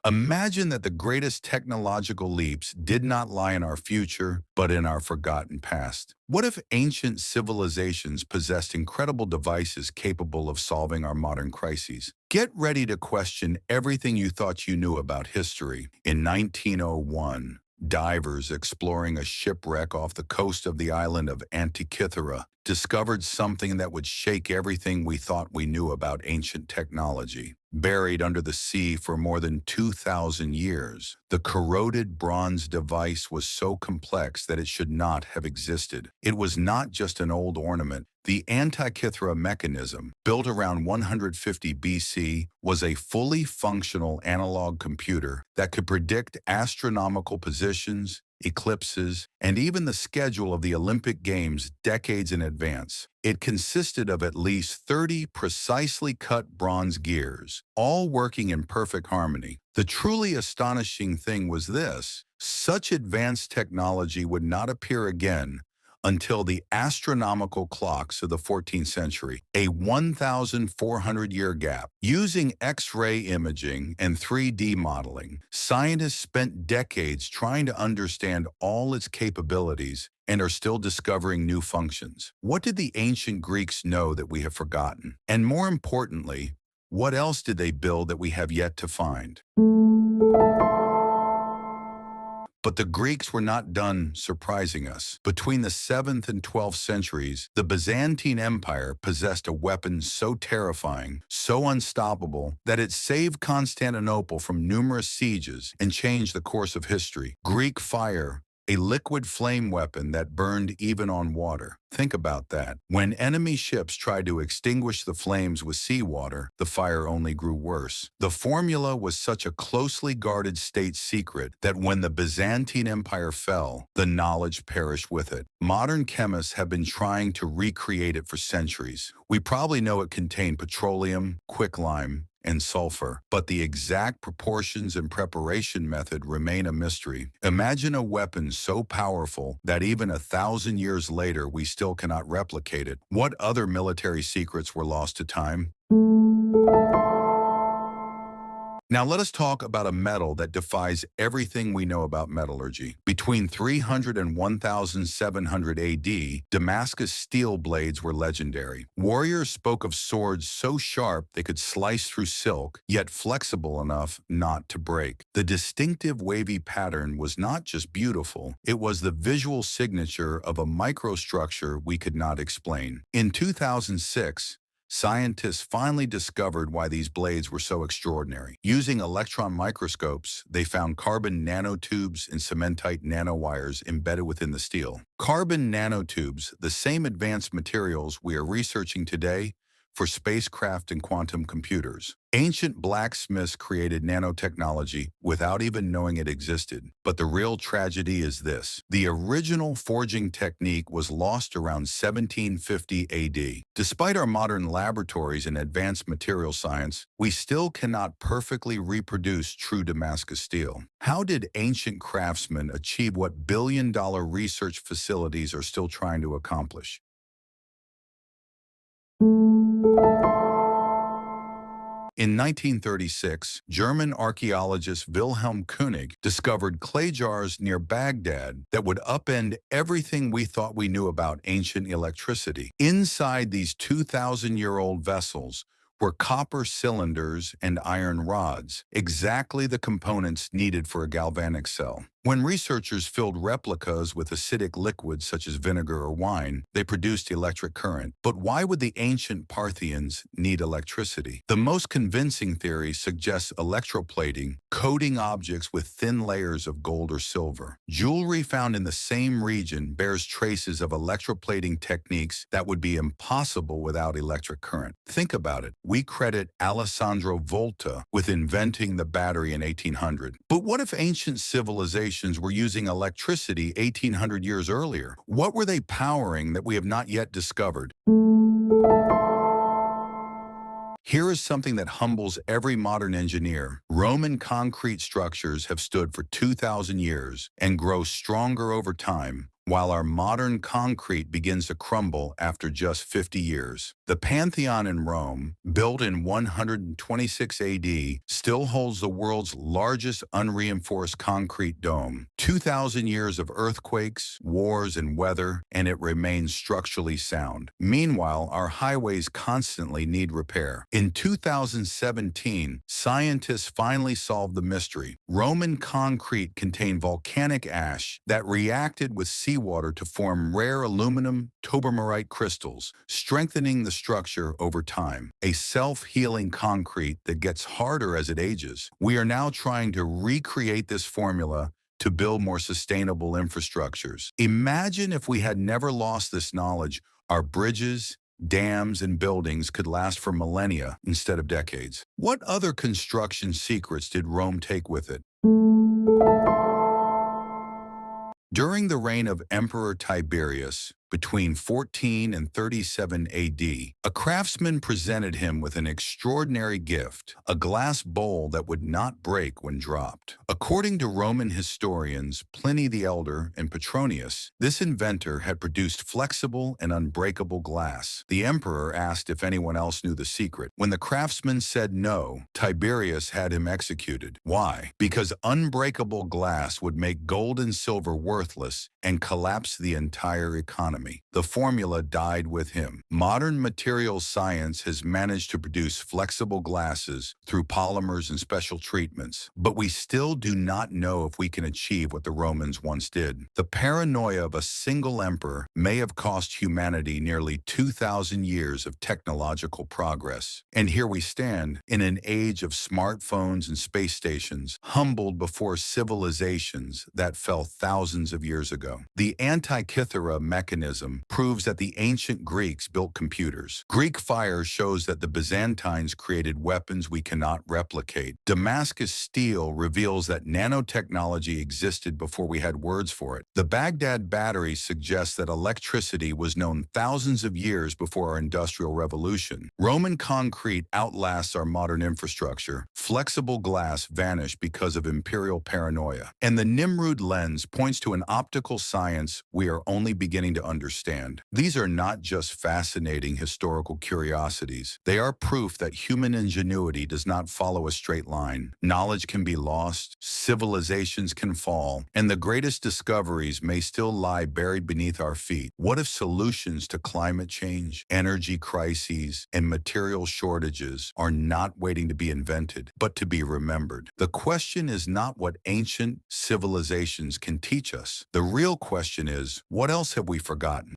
Imagine that the greatest technological leaps did not lie in our future, but in our forgotten past. What if ancient civilizations possessed incredible devices capable of solving our modern crises? Get ready to question everything you thought you knew about history. In 1901, divers exploring a shipwreck off the coast of the island of Antikythera discovered something that would shake everything we thought we knew about ancient technology. Buried under the sea for more than 2,000 years, the corroded bronze device was so complex that it should not have existed. It was not just an old ornament. The Antikythera mechanism, built around 150 BC, was a fully functional analog computer that could predict astronomical positions, eclipses, and even the schedule of the Olympic Games decades in advance. It consisted of at least 30 precisely cut bronze gears, all working in perfect harmony. The truly astonishing thing was this: such advanced technology would not appear again until the astronomical clocks of the 14th century, a 1,400-year gap. Using X-ray imaging and 3D modeling, scientists spent decades trying to understand all its capabilities and are still discovering new functions. What did the ancient Greeks know that we have forgotten? And more importantly, what else did they build that we have yet to find? But the Greeks were not done surprising us. Between the 7th and 12th centuries, the Byzantine Empire possessed a weapon so terrifying, so unstoppable, that it saved Constantinople from numerous sieges and changed the course of history. Greek fire, a liquid flame weapon that burned even on water. Think about that. When enemy ships tried to extinguish the flames with seawater, the fire only grew worse. The formula was such a closely guarded state secret that when the Byzantine Empire fell, the knowledge perished with it. Modern chemists have been trying to recreate it for centuries. We probably know it contained petroleum, quicklime, and sulfur, but the exact proportions and preparation method remain a mystery. Imagine a weapon so powerful that even 1,000 years later we still cannot replicate it. What other military secrets were lost to time? Now let us talk about a metal that defies everything we know about metallurgy. Between 300 and 1700 AD, Damascus steel blades were legendary. Warriors spoke of swords so sharp they could slice through silk, yet flexible enough not to break. The distinctive wavy pattern was not just beautiful, it was the visual signature of a microstructure we could not explain. In 2006, scientists finally discovered why these blades were so extraordinary. Using electron microscopes, they found carbon nanotubes and cementite nanowires embedded within the steel. Carbon nanotubes, the same advanced materials we are researching today for spacecraft and quantum computers. Ancient blacksmiths created nanotechnology without even knowing it existed. But the real tragedy is this: the original forging technique was lost around 1750 AD. Despite our modern laboratories and advanced material science, we still cannot perfectly reproduce true Damascus steel. How did ancient craftsmen achieve what billion-dollar research facilities are still trying to accomplish? In 1936, German archaeologist Wilhelm König discovered clay jars near Baghdad that would upend everything we thought we knew about ancient electricity. Inside these 2,000-year-old vessels were copper cylinders and iron rods, exactly the components needed for a galvanic cell. When researchers filled replicas with acidic liquids such as vinegar or wine, they produced electric current. But why would the ancient Parthians need electricity? The most convincing theory suggests electroplating, coating objects with thin layers of gold or silver. Jewelry found in the same region bears traces of electroplating techniques that would be impossible without electric current. Think about it. We credit Alessandro Volta with inventing the battery in 1800. But what if ancient civilizations were using electricity 1,800 years earlier? What were they powering that we have not yet discovered? Here is something that humbles every modern engineer. Roman concrete structures have stood for 2,000 years and grow stronger over time, while our modern concrete begins to crumble after just 50 years. The Pantheon in Rome, built in 126 AD, still holds the world's largest unreinforced concrete dome. 2,000 years of earthquakes, wars, and weather, and it remains structurally sound. Meanwhile, our highways constantly need repair. In 2017, scientists finally solved the mystery. Roman concrete contained volcanic ash that reacted with seawater to form rare aluminum tobermorite crystals, strengthening the structure over time. A self-healing concrete that gets harder as it ages. We are now trying to recreate this formula to build more sustainable infrastructures. Imagine if we had never lost this knowledge, our bridges, dams, and buildings could last for millennia instead of decades. What other construction secrets did Rome take with it? During the reign of Emperor Tiberius, between 14 and 37 AD, a craftsman presented him with an extraordinary gift, a glass bowl that would not break when dropped. According to Roman historians Pliny the Elder and Petronius, this inventor had produced flexible and unbreakable glass. The emperor asked if anyone else knew the secret. When the craftsman said no, Tiberius had him executed. Why? Because unbreakable glass would make gold and silver worthless and collapse the entire economy. The formula died with him. Modern materials science has managed to produce flexible glasses through polymers and special treatments, but we still do not know if we can achieve what the Romans once did. The paranoia of a single emperor may have cost humanity nearly 2,000 years of technological progress. And here we stand, in an age of smartphones and space stations, humbled before civilizations that fell thousands of years ago. The Antikythera mechanism proves that the ancient Greeks built computers. Greek fire shows that the Byzantines created weapons we cannot replicate. Damascus steel reveals that nanotechnology existed before we had words for it. The Baghdad battery suggests that electricity was known thousands of years before our Industrial Revolution. Roman concrete outlasts our modern infrastructure. Flexible glass vanished because of imperial paranoia. And the Nimrud lens points to an optical science we are only beginning to understand. These are not just fascinating historical curiosities. They are proof that human ingenuity does not follow a straight line. Knowledge can be lost, civilizations can fall, and the greatest discoveries may still lie buried beneath our feet. What if solutions to climate change, energy crises, and material shortages are not waiting to be invented, but to be remembered? The question is not what ancient civilizations can teach us. The real question is, what else have we forgotten?